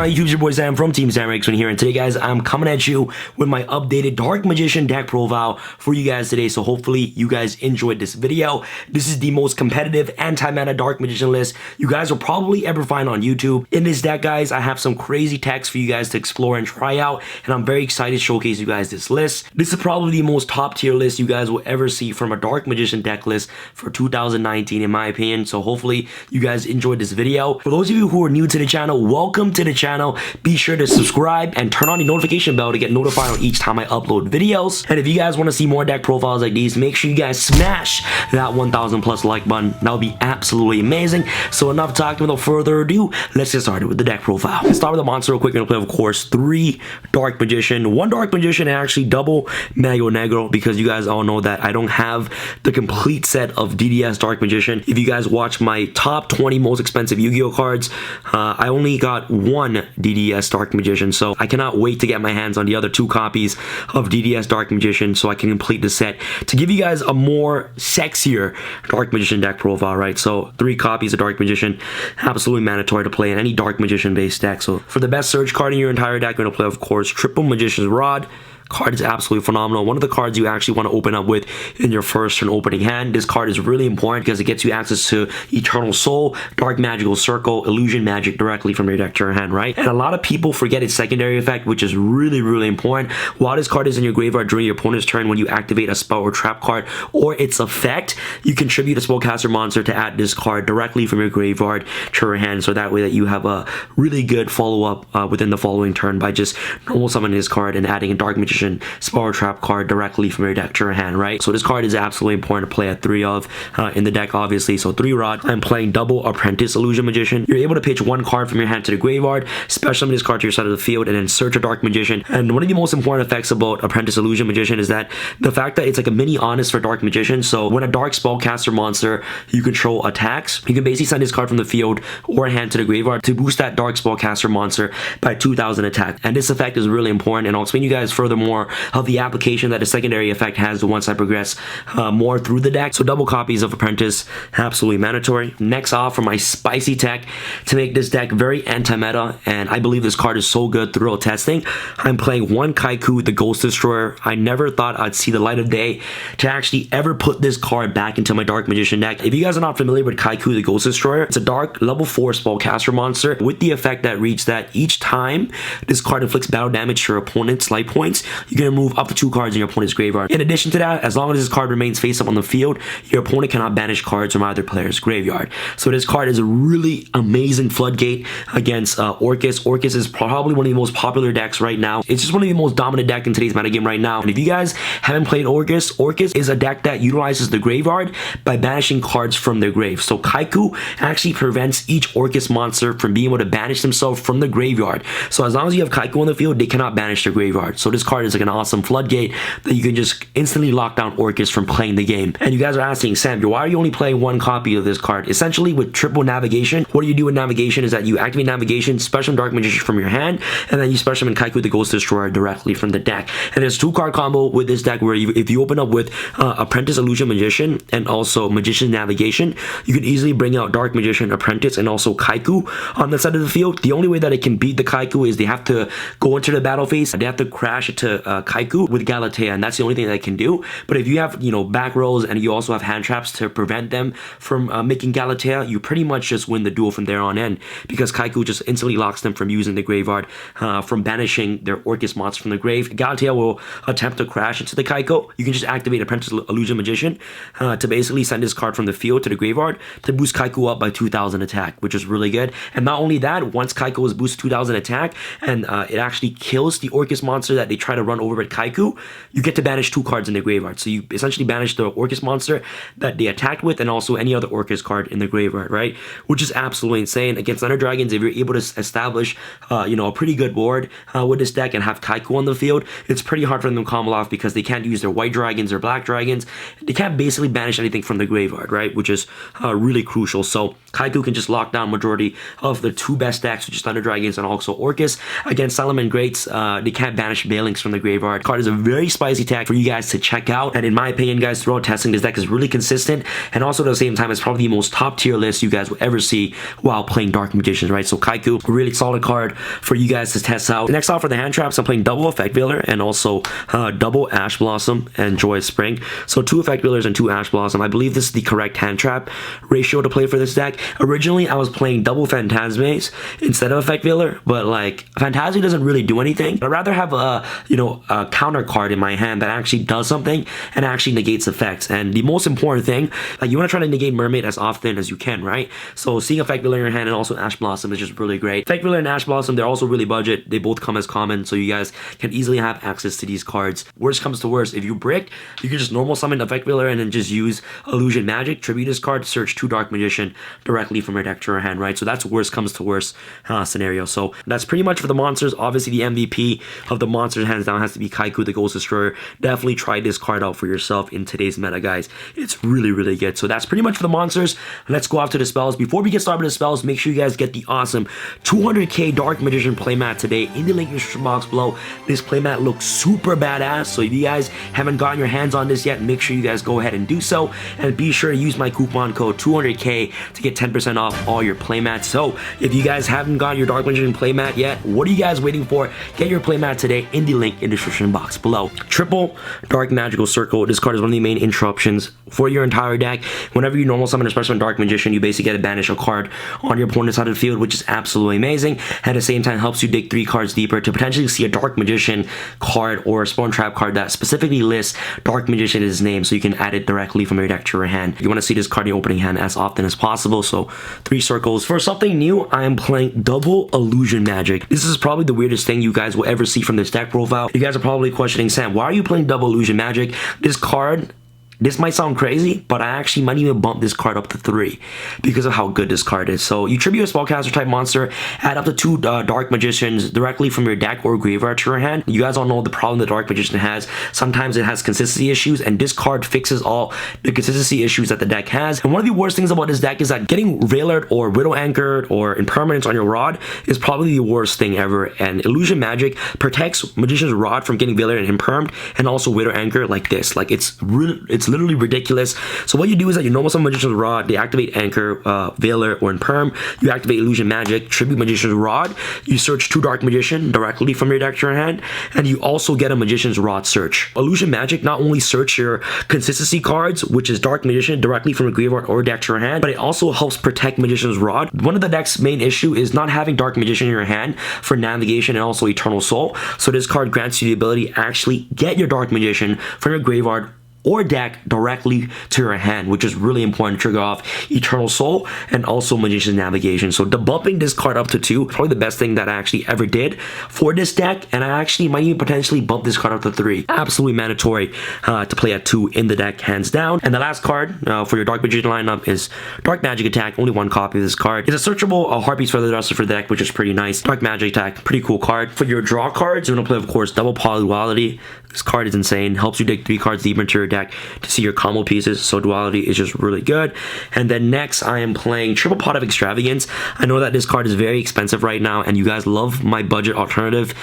on YouTube? It's your boy Sam from Team Sam X1 here, and today guys I'm coming at you with my updated Dark Magician deck profile for you guys today. So hopefully you guys enjoyed this video. This is the most competitive anti-mana Dark Magician list you guys will probably ever find on YouTube. In this deck guys, I have some crazy techs for you guys to explore and try out, and I'm very excited to showcase you guys this list. This is probably the most top tier list you guys will ever see from a Dark Magician deck list for 2019 in my opinion. So hopefully you guys enjoyed this video. For those of you who are new to the channel, welcome to the channel. Be sure to subscribe and turn on the notification bell to get notified on each time I upload videos. And if you guys want to see more deck profiles like these, make sure you guys smash that 1,000 plus like button. That would be absolutely amazing. So enough talking, without further ado, let's get started with the deck profile. Let's start with the monster real quick. I'm gonna play, of course, 3 Dark Magician, 1 Dark Magician, and actually double Mago Negro, because you guys all know that I don't have the complete set of DDS Dark Magician. If you guys watch my top 20 most expensive Yu-Gi-Oh cards, I only got 1 DDS Dark Magician, so I cannot wait to get my hands on the other 2 copies of DDS Dark Magician so I can complete the set to give you guys a more sexier Dark Magician deck profile, right? So 3 copies of Dark Magician, absolutely mandatory to play in any Dark Magician based deck. So for the best search card in your entire deck, we're going to play, of course, Triple Magician's Rod. Card is absolutely phenomenal. One of the cards you actually want to open up with in your first turn opening hand. This card is really important because it gets you access to Eternal Soul, Dark Magical Circle, Illusion Magic directly from your deck to your hand, right? And a lot of people forget its secondary effect, which is really important. While this card is in your graveyard during your opponent's turn, when you activate a spell or trap card or its effect, you contribute a spellcaster monster to add this card directly from your graveyard to your hand, so that way that you have a really good follow-up within the following turn by just normal summoning this card and adding a Dark Magician spell or trap card directly from your deck to your hand, right? So this card is absolutely important to play at 3 of in the deck, obviously. So 3 Rod. I'm playing double Apprentice Illusion Magician. You're able to pitch 1 card from your hand to the graveyard, special summon this card to your side of the field, and then search a Dark Magician. And one of the most important effects about Apprentice Illusion Magician is that the fact that it's like a mini Honest for Dark Magician. So when a Dark Spellcaster monster you control attacks, you can basically send this card from the field or hand to the graveyard to boost that Dark Spellcaster monster by 2,000 attack. And this effect is really important, and I'll explain you guys furthermore of the application that a secondary effect has once I progress more through the deck. So double copies of Apprentice, absolutely mandatory. Next off, for my spicy tech to make this deck very anti-meta, and I believe this card is so good throughout testing, I'm playing 1 Kaiku, the Ghost Destroyer. I never thought I'd see the light of day to actually ever put this card back into my Dark Magician deck. If you guys are not familiar with Kaiku, the Ghost Destroyer, it's a dark level 4 spellcaster monster with the effect that reads that each time this card inflicts battle damage to your opponent's life points, you can remove up to 2 cards in your opponent's graveyard. In addition to that, as long as this card remains face up on the field, your opponent cannot banish cards from either player's graveyard. So this card is a really amazing floodgate against Orcus. Orcus is probably one of the most popular decks right now. It's just one of the most dominant decks in today's metagame right now. And if you guys haven't played Orcus, Orcus is a deck that utilizes the graveyard by banishing cards from their grave. So Kaiku actually prevents each Orcus monster from being able to banish themselves from the graveyard. So as long as you have Kaiku on the field, they cannot banish their graveyard. So this card is like an awesome floodgate that you can just instantly lock down Orcus from playing the game. And you guys are asking, Sam, why are you only playing 1 copy of this card? Essentially, with triple navigation, what you do with navigation is that you activate navigation, special Dark Magician from your hand, and then you special summon Kaiku the Ghost Destroyer directly from the deck. And there's 2 card combo with this deck where if you open up with Apprentice Illusion Magician and also Magician Navigation, you can easily bring out Dark Magician, Apprentice, and also Kaiku on the side of the field. The only way that it can beat the Kaiku is they have to go into the battle phase, they have to crash it to Kaiku with Galatea, and that's the only thing that it can do. But if you have, back rows and you also have hand traps to prevent them from making Galatea, you pretty much just win the duel from there on in, because Kaiku just instantly locks them from using the graveyard, from banishing their Orcus monster from the grave. Galatea will attempt to crash into the Kaiku. You can just activate Apprentice Illusion Magician to basically send this card from the field to the graveyard to boost Kaiku up by 2,000 attack, which is really good. And not only that, once Kaiku is boosted 2,000 attack and it actually kills the Orcus monster that they try to run over with Kaiku, you get to banish 2 cards in the graveyard. So you essentially banish the Orcus monster that they attacked with and also any other Orcus card in the graveyard, right? Which is absolutely insane. Against Thunder Dragons, if you're able to establish a pretty good board with this deck and have Kaiku on the field, it's pretty hard for them to combo off because they can't use their white dragons or black dragons. They can't basically banish anything from the graveyard, right? Which is really crucial. So Kaiku can just lock down majority of the 2 best decks, which is Thunder Dragons and also Orcus. Against Solomon Greats, they can't banish Balings from the graveyard. Card is a very spicy deck for you guys to check out, and in my opinion, guys, throughout testing, this deck is really consistent, and also at the same time, it's probably the most top tier list you guys will ever see while playing Dark Magicians, right? So Kaiku, a really solid card for you guys to test out. Next off for the hand traps, I'm playing double Effect Veiler and also double Ash Blossom and Joyous Spring. So 2 Effect Veilers and 2 Ash Blossom. I believe this is the correct hand trap ratio to play for this deck. Originally, I was playing double Phantasmes instead of Effect Veiler, but like Phantasme doesn't really do anything. I'd rather have a a counter card in my hand that actually does something and actually negates effects. And the most important thing, like, you want to try to negate Mermaid as often as you can, right? So seeing Effect Veiler in your hand and also Ash Blossom is just really great. Effect Veiler and Ash Blossom, they're also really budget. They both come as common, so you guys can easily have access to these cards. Worst comes to worst, if you brick, you can just normal summon Effect Veiler and then just use Illusion Magic, tribute this card, search 2 Dark Magician directly from your deck to your hand, right? So that's worst comes to worst scenario. So that's pretty much for the monsters. Obviously, the MVP of the monsters hands down has to be Kaiku, the Ghost Destroyer. Definitely try this card out for yourself in today's meta, guys. It's really, really good. So that's pretty much for the monsters. Let's go after the spells. Before we get started with the spells, make sure you guys get the awesome 200k Dark Magician playmat today in the link in the description box below. This playmat looks super badass, so if you guys haven't gotten your hands on this yet, make sure you guys go ahead and do so, and be sure to use my coupon code 200k to get 10% off all your playmats. So if you guys haven't got your Dark Magician playmat yet, what are you guys waiting for? Get your playmat today in the link in the description box below. Triple Dark Magical Circle. This card is one of the main interruptions for your entire deck. Whenever you normal summon a special Dark Magician, you basically get to banish a card on your opponent's side of the field, which is absolutely amazing. At the same time, helps you dig 3 cards deeper to potentially see a Dark Magician card or a Spawn Trap card that specifically lists Dark Magician in his name, so you can add it directly from your deck to your hand. You want to see this card in your opening hand as often as possible, so 3 circles. For something new, I am playing double Illusion Magic. This is probably the weirdest thing you guys will ever see from this deck profile. You guys are probably questioning, Sam, why are you playing double Illusion Magic? This card, this might sound crazy, but I actually might even bump this card up to 3 because of how good this card is. So you tribute a spellcaster type monster, add up to 2 Dark Magicians directly from your deck or graveyard to your hand. You guys all know the problem the Dark Magician has. Sometimes it has consistency issues, and this card fixes all the consistency issues that the deck has. And one of the worst things about this deck is that getting Veilered or Widow Anchored or Impermanence on your Rod is probably the worst thing ever. And Illusion Magic protects Magician's Rod from getting Veilered and Impermed, and also Widow Anchor like this. Like, it's literally ridiculous. So what you do is that you normal summon Magician's Rod, they activate Anchor, Veiler, or Imperm. You activate Illusion Magic, tribute Magician's Rod. You search 2 Dark Magician directly from your deck to your hand, and you also get a Magician's Rod search. Illusion Magic not only search your consistency cards, which is Dark Magician, directly from a graveyard or deck to your hand, but it also helps protect Magician's Rod. One of the deck's main issue is not having Dark Magician in your hand for navigation and also Eternal Soul. So this card grants you the ability to actually get your Dark Magician from your graveyard or deck directly to your hand, which is really important to trigger off Eternal Soul and also Magician's Navigation. So bumping this card up to 2 is probably the best thing that I actually ever did for this deck, and I actually might even potentially bump this card up to 3. Absolutely mandatory to play at 2 in the deck, hands down. And the last card for your Dark Magician lineup is Dark Magic Attack. Only 1 copy of this card. It's a searchable Heartbeats Feather Duster for the deck, which is pretty nice. Dark Magic Attack, pretty cool card. For your draw cards, you're going to play, of course, double Polyduality. This card is insane. Helps you dig 3 cards deeper into your deck to see your combo pieces, so duality is just really good. And then next, I am playing Triple Pot of Extravagance. I know that this card is very expensive right now, and you guys love my budget alternative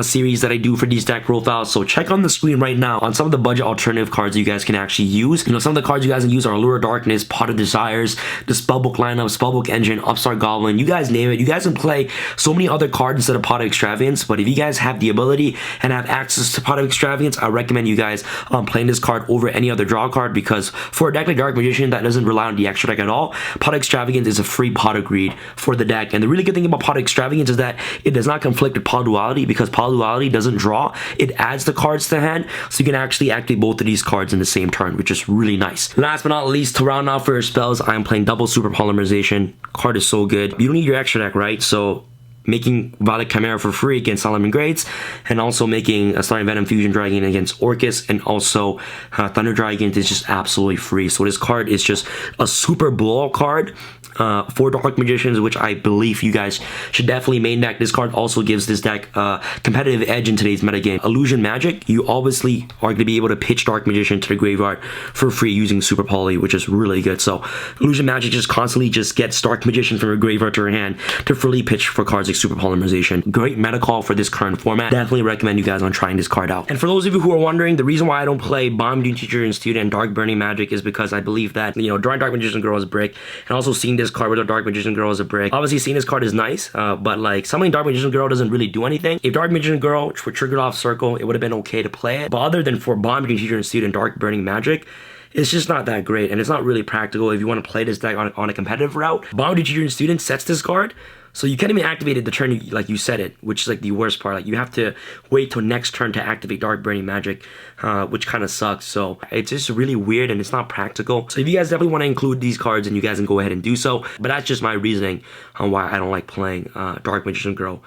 series that I do for these deck profiles, so check on the screen right now on some of the budget alternative cards you guys can actually use. You know, some of the cards you guys can use are Allure of Darkness, Pot of Desires, the Spellbook lineup, Spellbook Engine, Upstart Goblin, you guys name it. You guys can play so many other cards instead of Pot of Extravagance, but if you guys have the ability and have access to Pot of Extravagance, I recommend you guys playing this card over any other draw card, because for a deck like Dark Magician that doesn't rely on the extra deck at all, Pot of Extravagance is a free Pot of Greed for the deck. And the really good thing about Pot of Extravagance is that it does not conflict with Polyduality, because Polyduality doesn't draw, it adds the cards to hand, so you can actually activate both of these cards in the same turn, which is really nice. Last but not least, to round off for your spells, I am playing double Super Polymerization. Card is so good. You don't need your extra deck, right? So making Violet Chimera for free against Solomon Grades, and also making a Starry Venom Fusion Dragon against Orcus, and also Thunder Dragon is just absolutely free. So this card is just a super blowout card for Dark Magicians, which I believe you guys should definitely main deck. This card also gives this deck a competitive edge in today's metagame. Illusion Magic, you obviously are going to be able to pitch Dark Magician to the graveyard for free using Super Poly, which is really good. So Illusion Magic just constantly just gets Dark Magician from your graveyard to your hand to freely pitch for cards like Super Polymerization. Great meta call for this current format. Definitely recommend you guys on trying this card out. And for those of you who are wondering, the reason why I don't play Bomb Doom Teacher and Student and Dark Burning Magic is because I believe that, you know, drawing Dark Magician Girl as a brick, and also seeing this card with a Dark Magician Girl as a brick. Obviously, seeing this card is nice, but like summoning Dark Magician Girl doesn't really do anything. If Dark Magician Girl were triggered off Circle, it would have been okay to play it. But other than for Bomb Doom Teacher and Student Dark Burning Magic, it's just not that great, and it's not really practical if you want to play this deck on a competitive route. Bomb Doom Teacher and Student sets this card, so you can't even activate it the turn like you set it, which is like the worst part. Like you have to wait till next turn to activate Dark Burning Magic, which kind of sucks. So it's just really weird and it's not practical. So if you guys definitely want to include these cards, and you guys can go ahead and do so. But that's just my reasoning on why I don't like playing Dark Magician Girl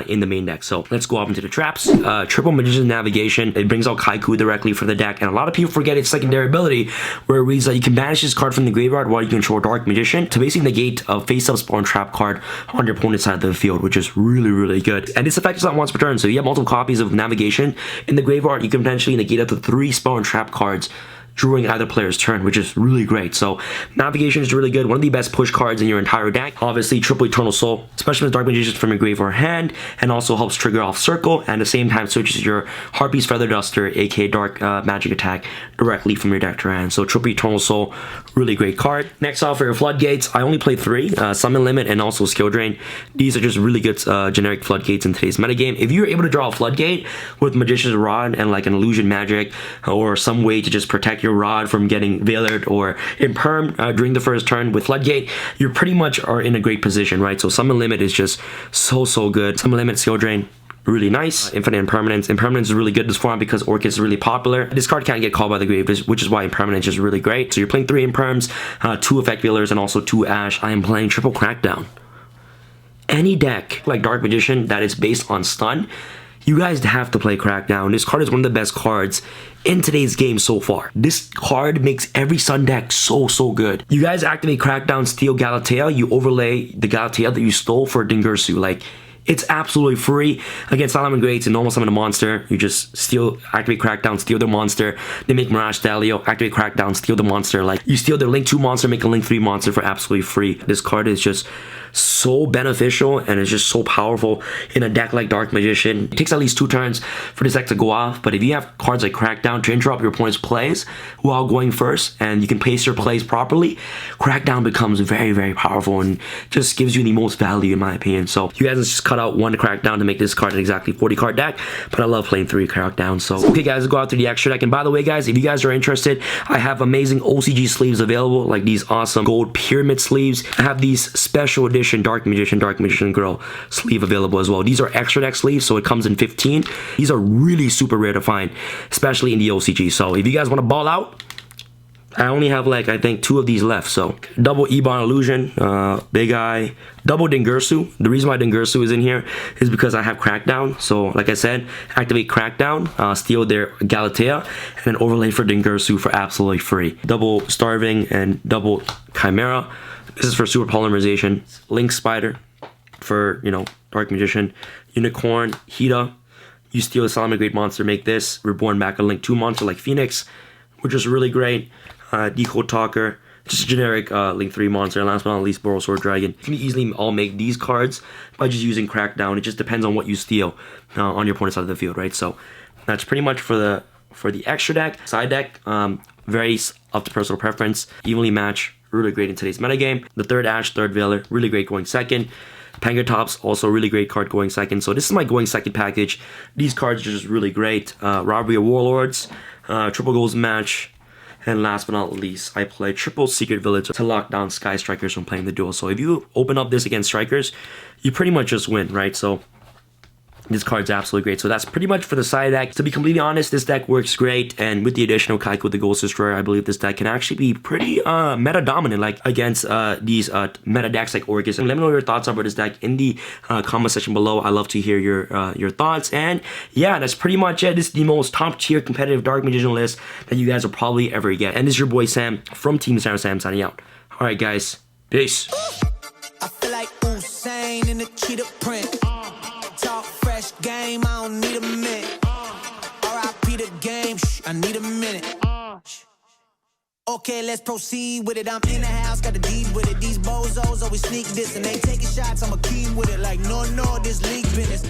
in the main deck. So let's go off into the traps. Triple Magician Navigation. It brings out Kaiku directly for the deck, and a lot of people forget its secondary ability, where it reads that you can banish this card from the graveyard while you control Dark Magician to basically negate a face-up spawn trap card on your opponent's side of the field, which is really good. And this effect is not once per turn, so you have multiple copies of Navigation in the graveyard. You can potentially negate up to 3 spawn trap cards during either player's turn, which is really great. So Navigation is really good, one of the best push cards in your entire deck. Obviously, triple Eternal Soul, especially with Dark Magician from your graveyard hand, and also helps trigger off Circle, and at the same time switches your Harpy's Feather Duster, aka Dark Magic attack, directly from your deck to your hand. So triple Eternal Soul, really great card. Next off for your Floodgates, I only play 3, Summon Limit and also Skill Drain. These are just really good generic Floodgates in today's metagame. If you're able to draw a Floodgate with Magician's Rod and like an Illusion Magic, or some way to just protect your Rod from getting Veilered or Imperm during the first turn with Floodgate, you pretty much are in a great position, right? So Summon Limit is just so good. Summon Limit, Skill Drain, really nice. Infinite Impermanence. Impermanence is really good in this format because Orchid is really popular. This card can't get called by the grave, which is why Impermanence is really great. So you're playing 3 Imperms, 2 Effect Veilers, and also 2 Ash. I am playing triple Crackdown. Any deck like Dark Magician that is based on stun, you guys have to play Crackdown. This card is one of the best cards in today's game so far. This card makes every Sun deck so good. You guys activate Crackdown, steal Galatea, you overlay the Galatea that you stole for Dingirsu. Like, it's absolutely free. Against Solomon Greats and normal summon a monster, you just activate Crackdown, steal their monster. They make Mirage Stalio, activate Crackdown, steal the monster. Like, you steal their Link 2 monster, make a Link 3 monster for absolutely free. This card is just so beneficial and it's just so powerful in a deck like Dark Magician. It takes at least 2 turns for this deck to go off, but if you have cards like Crackdown to interrupt your opponent's plays while going first, and you can pace your plays properly, Crackdown becomes very powerful and just gives you the most value in my opinion. So you guys just cut out 1 Crackdown to make this card an exactly 40 card deck, but I love playing 3 Crackdown. So okay guys, let's go out to the extra deck. And by the way guys, if you guys are interested, I have amazing OCG sleeves available, like these awesome gold pyramid sleeves. I have these special edition Dark Magician Girl sleeve available as well. These are extra deck sleeves, so it comes in 15. These are really super rare to find, especially in the OCG. So if you guys want to ball out, I only have like, I think 2 of these left. So double Ebon Illusion, Big Eye, double Dingirsu. The reason why Dingirsu is in here is because I have Crackdown. So like I said, activate Crackdown, steal their Galatea, and then overlay for Dingirsu for absolutely free. Double Starving and double Chimera. This is for Super Polymerization. Link Spider for, you know, Dark Magician. Unicorn, Hida. You steal a Solomon Great monster, make this. Reborn back a Link 2 monster like Phoenix, which is really great. Decode Talker, just a generic Link 3 monster. And last but not least, Boros Sword Dragon. You can easily all make these cards by just using Crackdown. It just depends on what you steal on your opponent's side of the field, right? So that's pretty much for the extra deck. Side deck, very up to personal preference. Evenly match, really great in today's metagame. The 3rd Ash, 3rd Veiler, really great going second. Pangertops, also really great card going second. So this is my going second package. These cards are just really great. Robbery of Warlords, triple goals match, and last but not least, I play triple Secret Village to lock down Sky Strikers from playing the duel. So if you open up this against Strikers, you pretty much just win, right? So this card's absolutely great. So that's pretty much for the side deck. To be completely honest, this deck works great, and with the additional Kaiko the Ghost Destroyer, I believe this deck can actually be pretty meta dominant, like against these meta decks like Orcus. And let me know your thoughts about this deck in the comment section below. I love to hear your thoughts. And yeah, that's pretty much it. This is the most top tier competitive Dark Magician list that you guys will probably ever get. And this is your boy Sam from Team Sam signing out. All right, guys. Peace. I feel like Usain in the cheetah print. Talk fresh game, I don't need a minute. R.I.P. the game, I need a minute. Okay, let's proceed with it. I'm in the house, got the deed with it. These bozos always sneak this and they taking shots. I'm a key with it. Like, no, this league business.